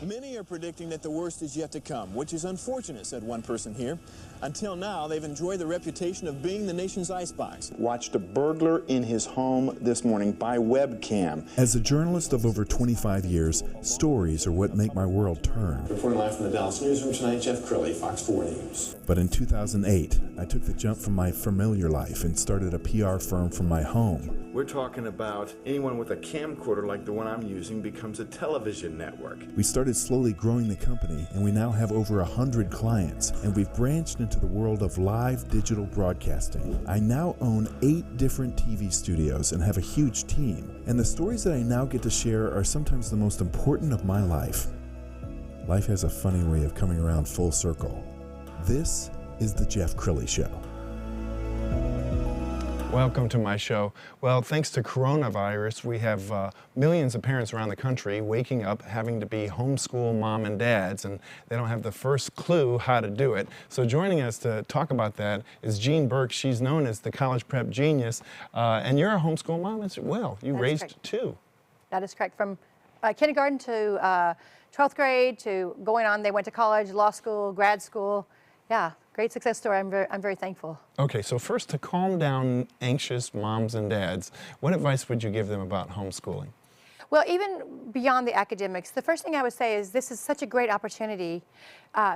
Many are predicting that the worst is yet to come, which is unfortunate, said one person here. Until now, they've enjoyed the reputation of being the nation's icebox. Watched a burglar in his home this morning by webcam. As a journalist of over 25 years, stories are what make my world turn. Reporting live from the Dallas newsroom tonight, Jeff Crilly, Fox 4 News. But in 2008, I took the jump from my familiar life and started a PR firm from my home. We're talking about anyone with a camcorder like the one I'm using becomes a television network. We started slowly growing the company, and we now have over 100 clients, and we've branched into the world of live digital broadcasting. I now own 8 different TV studios and have a huge team, and the stories that I now get to share are sometimes the most important of my life. Life has a funny way of coming around full circle. This is The Jeff Crilly Show. Welcome to my show. Well, thanks to coronavirus, we have millions of parents around the country waking up having to be homeschool mom and dads, and they don't have the first clue how to do it. So joining us to talk about that is Jean Burke. She's known as the college prep genius, and you're a homeschool mom as well. You raised 2. That is correct. From kindergarten to 12th grade to going on, they went to college, law school, grad school. Yeah. Great success story. I'm very thankful. Okay, so first, to calm down anxious moms and dads, what advice would you give them about homeschooling? Well, even beyond the academics, the first thing I would say is this is such a great opportunity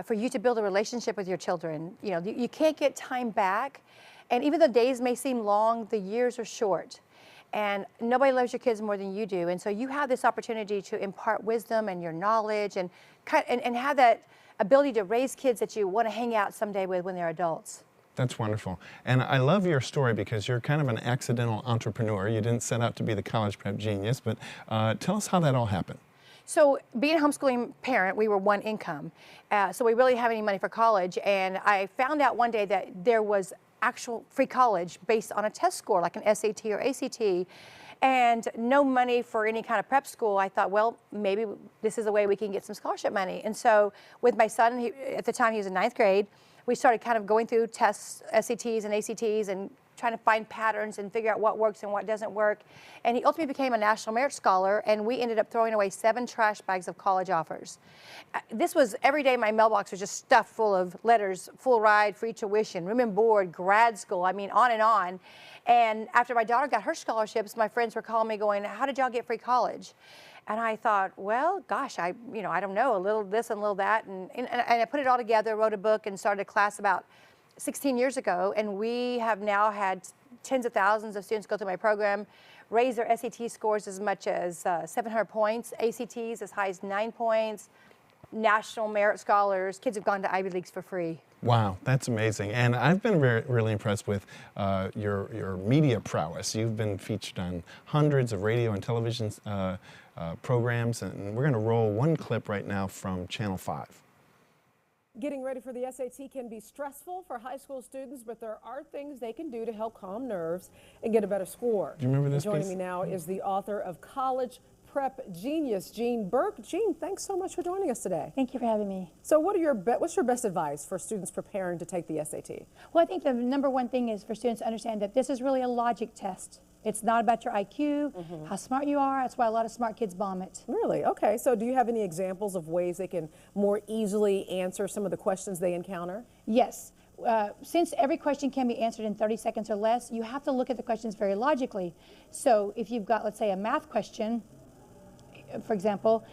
for you to build a relationship with your children. You know, you can't get time back, and even though days may seem long, the years are short. And nobody loves your kids more than you do, and so you have this opportunity to impart wisdom and your knowledge and have that ability to raise kids that you want to hang out someday with when they're adults. That's wonderful. And I love your story because you're kind of an accidental entrepreneur. You didn't set out to be the college prep genius, but tell us how that all happened. So being a homeschooling parent, we were one income. So we really didn't have any money for college. And I found out one day that there was actual free college based on a test score, like an SAT or ACT. And no money for any kind of prep school. I thought, well, maybe this is a way we can get some scholarship money. And so with my son, at the time he was in 9th grade, we started kind of going through tests, SATs and ACTs, and trying to find patterns and figure out what works and what doesn't work. And he ultimately became a National Merit Scholar, and we ended up throwing away 7 trash bags of college offers. This was every day. My mailbox was just stuffed full of letters, full ride, free tuition, room and board, grad school, I mean, on and on. And after my daughter got her scholarships, my friends were calling me going, how did y'all get free college? And I thought, well, gosh, I don't know, a little this and a little that. And I put it all together, wrote a book, and started a class about 16 years ago. And we have now had tens of thousands of students go through my program, raise their SAT scores as much as 700 points, ACTs as high as 9 points, National Merit Scholars. Kids have gone to Ivy Leagues for free. Wow, that's amazing. And I've been really impressed with your media prowess. You've been featured on hundreds of radio and television programs, and we're going to roll one clip right now from Channel 5. Getting ready for the SAT can be stressful for high school students, but there are things they can do to help calm nerves and get a better score. Do you remember this Joining piece? me now is the author of College Prep Genius, Jean Burke. Jean, thanks so much for joining us today. Thank you for having me. So what's your best advice for students preparing to take the SAT? Well, I think the number one thing is for students to understand that this is really a logic test. It's not about your IQ, how smart you are. That's why a lot of smart kids bomb it. Really? Okay. So do you have any examples of ways they can more easily answer some of the questions they encounter? Yes. Since every question can be answered in 30 seconds or less, you have to look at the questions very logically. So if you've got, let's say, a math question, for example,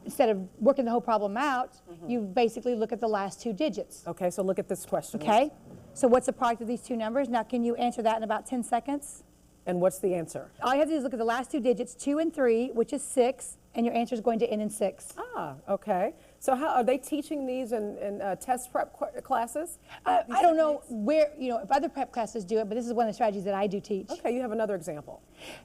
instead of working the whole problem out, you basically look at the last 2 digits. Okay, so look at this question. Okay, so what's the product of these 2 numbers? Now, can you answer that in about 10 seconds? And what's the answer? All you have to do is look at the last 2 digits, 2 and 3, which is 6, and your answer is going to end in 6. Ah, okay. So how are they teaching these in test prep classes? I don't know where, if other prep classes do it, but this is one of the strategies that I do teach. Okay, you have another example.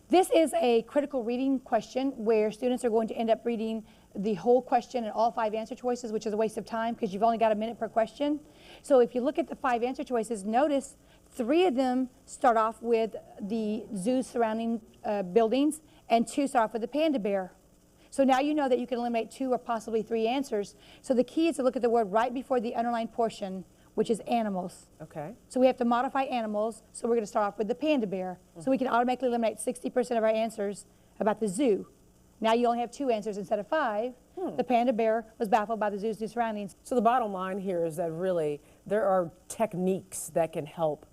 This is a critical reading question where students are going to end up reading the whole question and all 5 answer choices, which is a waste of time because you've only got a minute per question. So if you look at the 5 answer choices, notice 3 of them start off with the zoos surrounding buildings, and 2 start off with the panda bear. So now you know that you can eliminate 2 or possibly 3 answers. So the key is to look at the word right before the underlined portion, which is animals. Okay. So we have to modify animals. So we're going to start off with the panda bear. So we can automatically eliminate 60% of our answers about the zoo. Now you only have 2 answers instead of 5. The panda bear was baffled by the zoo's new surroundings. So the bottom line here is that really there are techniques that can help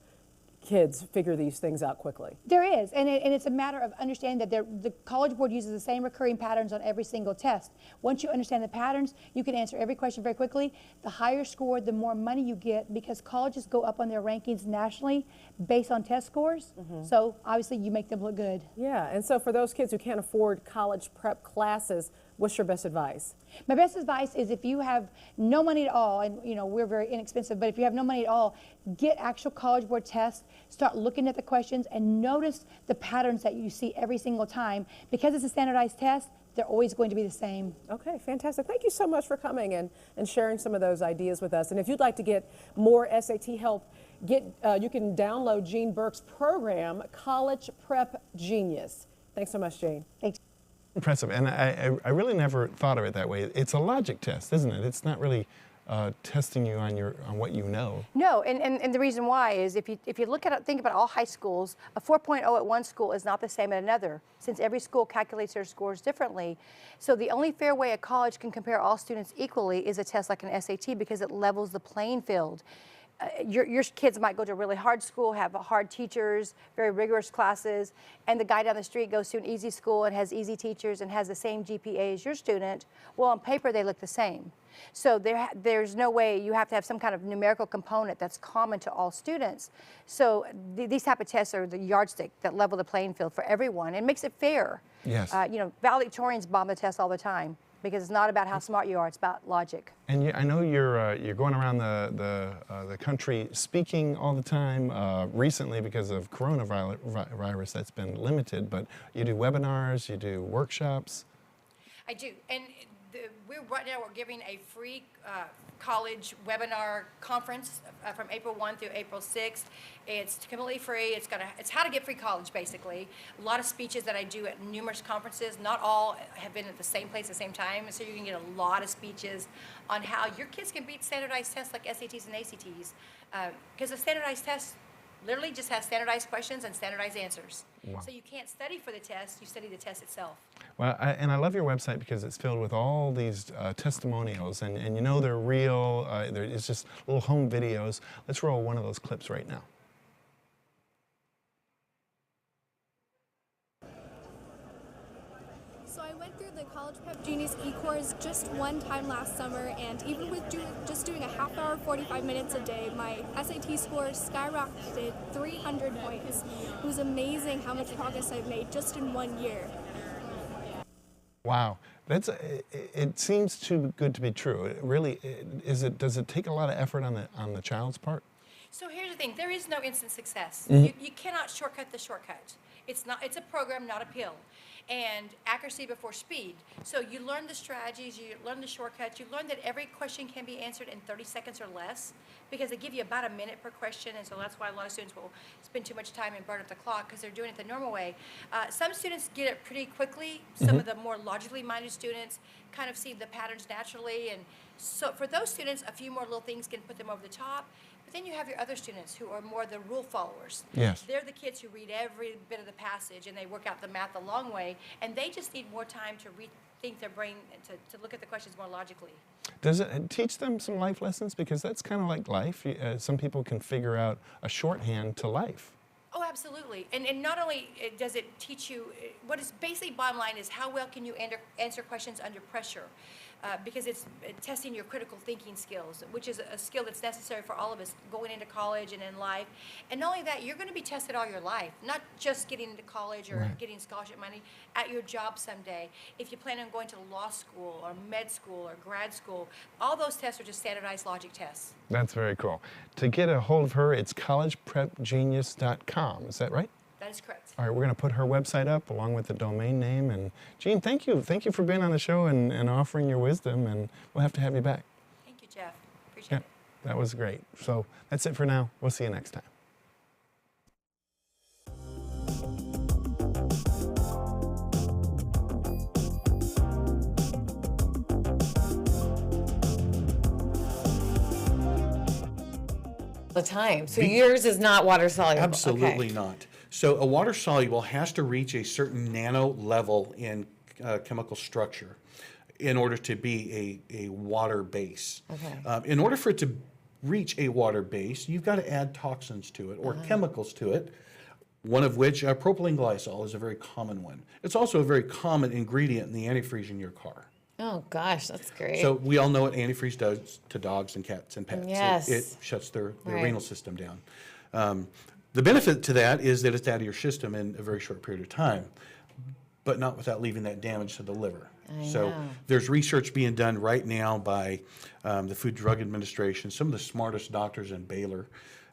kids figure these things out quickly. There is, and it's a matter of understanding that the College Board uses the same recurring patterns on every single test. Once you understand the patterns, you can answer every question very quickly. The higher score, the more money you get, because colleges go up on their rankings nationally based on test scores. So obviously you make them look good. Yeah, and so for those kids who can't afford college prep classes, what's your best advice? My best advice is if you have no money at all, and you know we're very inexpensive, but if you have no money at all, get actual College Board tests, start looking at the questions and notice the patterns that you see every single time. Because it's a standardized test, they're always going to be the same. Okay, fantastic. Thank you so much for coming and sharing some of those ideas with us. And if you'd like to get more SAT help, you can download Jean Burke's program, College Prep Genius. Thanks so much, Jean. Thanks. Impressive, and I really never thought of it that way. It's a logic test, isn't it? It's not really testing you on what you know. No, and the reason why is if you think about all high schools, a 4.0 at one school is not the same at another, since every school calculates their scores differently. So the only fair way a college can compare all students equally is a test like an SAT, because it levels the playing field. Your kids might go to a really hard school, have hard teachers, very rigorous classes, and the guy down the street goes to an easy school and has easy teachers and has the same GPA as your student. Well, on paper, they look the same. So there's no way. You have to have some kind of numerical component that's common to all students. So these type of tests are the yardstick that level the playing field for everyone and makes it fair. Yes. You know, valedictorians bomb the test all the time, because it's not about how smart you are, it's about logic. And I know you're going around the country speaking all the time. Recently, because of coronavirus, that's been limited. But you do webinars, you do workshops. I do, and right now we're giving a free college webinar conference from April 1 through April 6th. It's completely free. It's how to get free college, basically. A lot of speeches that I do at numerous conferences. Not all have been at the same place at the same time, so you can get a lot of speeches on how your kids can beat standardized tests like SATs and ACTs. Because a standardized test literally just has standardized questions and standardized answers. Wow. So you can't study for the test, you study the test itself. Well, and I love your website because it's filled with all these testimonials, and you know they're real. It's just little home videos. Let's roll one of those clips right now. So I went through the College Prep Genius e-course just one time last summer, and even with just doing a half hour, 45 minutes a day, my SAT score skyrocketed 300 points. It was amazing how much progress I've made just in 1 year. Wow, it seems too good to be true. It really does it take a lot of effort on the child's part? So here's the thing, there is no instant success. Mm-hmm. You cannot shortcut the shortcut. It's a program, not a pill. And accuracy before speed. So you learn the strategies, you learn the shortcuts, you learn that every question can be answered in 30 seconds or less, because they give you about a minute per question, and so that's why a lot of students will spend too much time and burn up the clock, because they're doing it the normal way. Some students get it pretty quickly. Some of the more logically minded students kind of see the patterns naturally, and so for those students, a few more little things can put them over the top. But then you have your other students who are more the rule followers. Yes. They're the kids who read every bit of the passage and they work out the math the long way, and they just need more time to rethink their brain and to look at the questions more logically. Does it teach them some life lessons? Because that's kind of like life. Some people can figure out a shorthand to life. Oh, absolutely. And not only does it teach you, what is basically bottom line is how well can you answer questions under pressure. Because it's testing your critical thinking skills, which is a skill that's necessary for all of us going into college and in life. And not only that, you're going to be tested all your life, not just getting into college or getting scholarship money, at your job someday. If you plan on going to law school or med school or grad school, all those tests are just standardized logic tests. That's very cool. To get a hold of her, it's collegeprepgenius.com. Is that right? That is correct. All right, we're going to put her website up along with the domain name. And Jean, thank you. Thank you for being on the show and offering your wisdom, and we'll have to have you back. Thank you, Jeff. Appreciate it. That was great. So that's it for now. We'll see you next time. the time. So yours is not water soluble. Absolutely not. So a water soluble has to reach a certain nano level in chemical structure in order to be a water base. Okay. In order for it to reach a water base, you've got to add toxins to it or chemicals to it, one of which propylene glycol is a very common one. It's also a very common ingredient in the antifreeze in your car. Oh gosh, that's great. So we all know what antifreeze does to dogs and cats and pets. Yes. It shuts their renal system down. The benefit to that is that it's out of your system in a very short period of time, but not without leaving that damage to the liver. So there's research being done right now by the Food and Drug Administration, some of the smartest doctors in Baylor,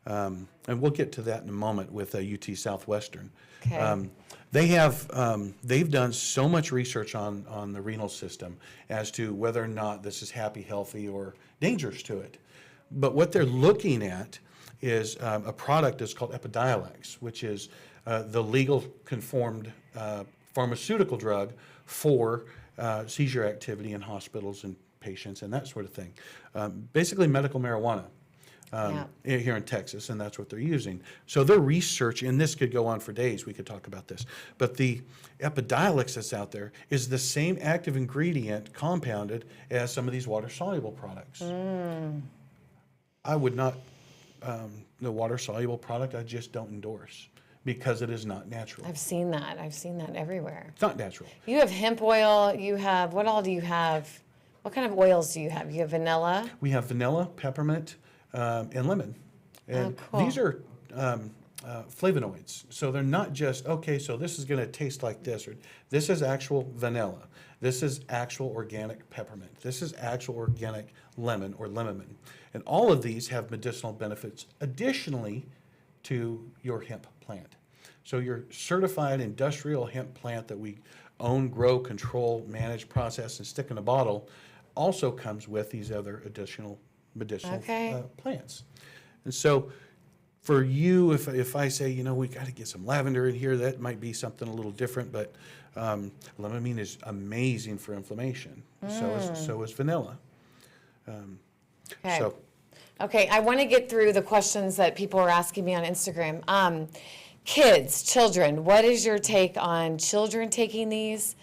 and we'll get to that in a moment with UT Southwestern. Okay. They've done so much research on the renal system as to whether or not this is happy, healthy, or dangerous to it. But what they're looking at is a product that's called Epidiolex, which is the legal conformed pharmaceutical drug for seizure activity in hospitals and patients and that sort of thing. Basically medical marijuana here in Texas, and that's what they're using. So their research, and this could go on for days, we could talk about this, but the Epidiolex that's out there is the same active ingredient compounded as some of these water-soluble products. I would not, the water-soluble product, I just don't endorse because it is not natural. I've seen that. I've seen that everywhere. It's not natural. You have hemp oil. You have, what all do you have? What kind of oils do you have? You have vanilla? We have vanilla, peppermint, and lemon. And these are flavonoids. So they're not just, okay, so this is going to taste like this. Or this is actual vanilla. This is actual organic peppermint. This is actual organic lemon or lemon. And all of these have medicinal benefits additionally to your hemp plant. So your certified industrial hemp plant that we own, grow, control, manage, process, and stick in a bottle also comes with these other additional medicinal plants. And so for you, if I say, you know, we got to get some lavender in here, that might be something a little different, but limonene is amazing for inflammation. So is vanilla. Okay, I want to get through the questions that people are asking me on Instagram. Kids, children, what is your take on children taking these?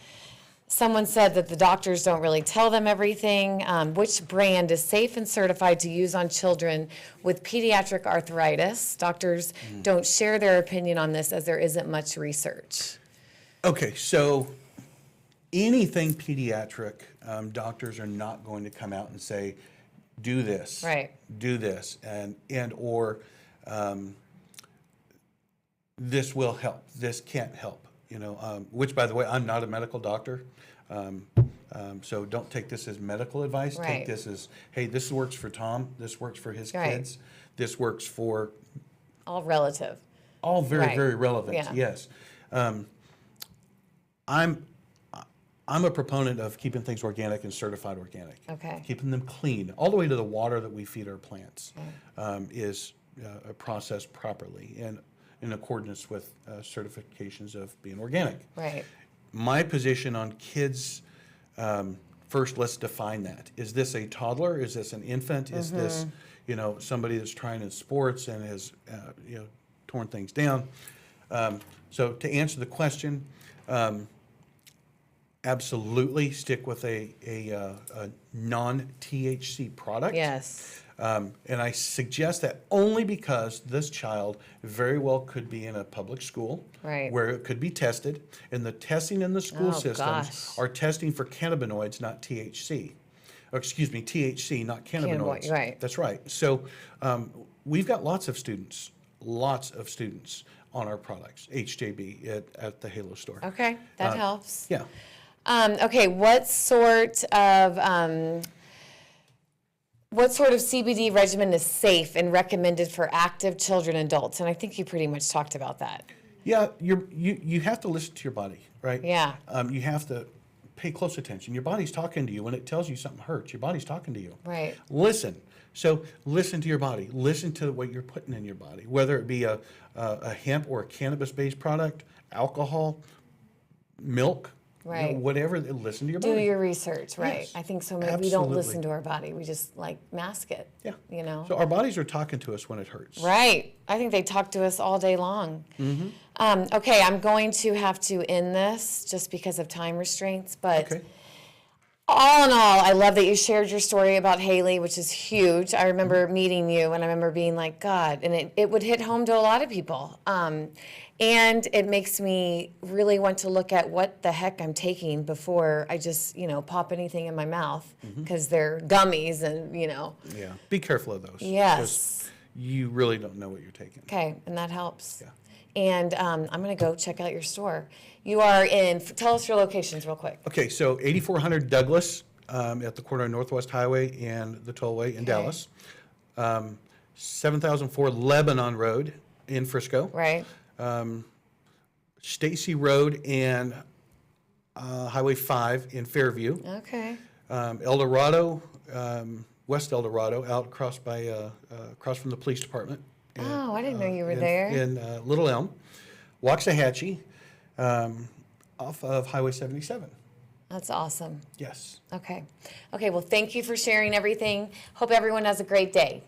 Someone said that the doctors don't really tell them everything. Which brand is safe and certified to use on children with pediatric arthritis? Doctors don't share their opinion on this as there isn't much research. Okay, so anything pediatric, doctors are not going to come out and say, do this, do this, and or this will help, this can't help, you know, which, by the way, I'm not a medical doctor, so don't take this as medical advice. Take this as, hey, this works for Tom, this works for his kids, this works for... All relative. All very, very relevant, yes. I'm a proponent of keeping things organic and certified organic. Keeping them clean, all the way to the water that we feed our plants is processed properly and in accordance with certifications of being organic. My position on kids, first let's define that. Is this a toddler? Is this an infant? Is this, you know, somebody that's trying in sports and has, you know, torn things down? So to answer the question, absolutely stick with a non-THC product. And I suggest that only because this child very well could be in a public school where it could be tested, and the testing in the school systems are testing for cannabinoids, not THC. Or excuse me, THC, not cannabinoids. That's right. So we've got lots of students on our products, HJB, at the Halo store. Okay, that helps. Yeah. Okay, what sort of CBD regimen is safe and recommended for active children and adults? And I think you pretty much talked about that. Yeah, you have to listen to your body, right? Yeah. You have to pay close attention. Your body's talking to you. When it tells you something hurts, your body's talking to you. Listen. So listen to your body. Listen to what you're putting in your body, whether it be a hemp or a cannabis-based product, alcohol, milk, Right. Whatever, listen to your Do body. your research, right? Yes, I think so maybe we don't absolutely. listen to our body. We just like mask it. Yeah. You know? So our bodies are talking to us when it hurts. Right. I think they talk to us all day long. Okay, I'm going to have to end this just because of time restraints, but Okay. all in all, I love that you shared your story about Haley, which is huge. I remember meeting you, and I remember being like, God, and it would hit home to a lot of people. And it makes me really want to look at what the heck I'm taking before I just, pop anything in my mouth, because they're gummies and, Yeah. Be careful of those. Yes. 'cause you really don't know what you're taking. Okay, and that helps. Yeah. And I'm going to go check out your store. You are tell us your locations real quick. Okay, so 8400 Douglas at the corner of Northwest Highway and the Tollway in Dallas. 7004 Lebanon Road in Frisco. Right. Stacy Road and Highway 5 in Fairview. Okay. El Dorado, West El Dorado, out across from the police department. Oh, I didn't know you were there. In Little Elm. Waxahachie, off of Highway 77. That's awesome. Yes. Okay. Okay, well, thank you for sharing everything. Hope everyone has a great day.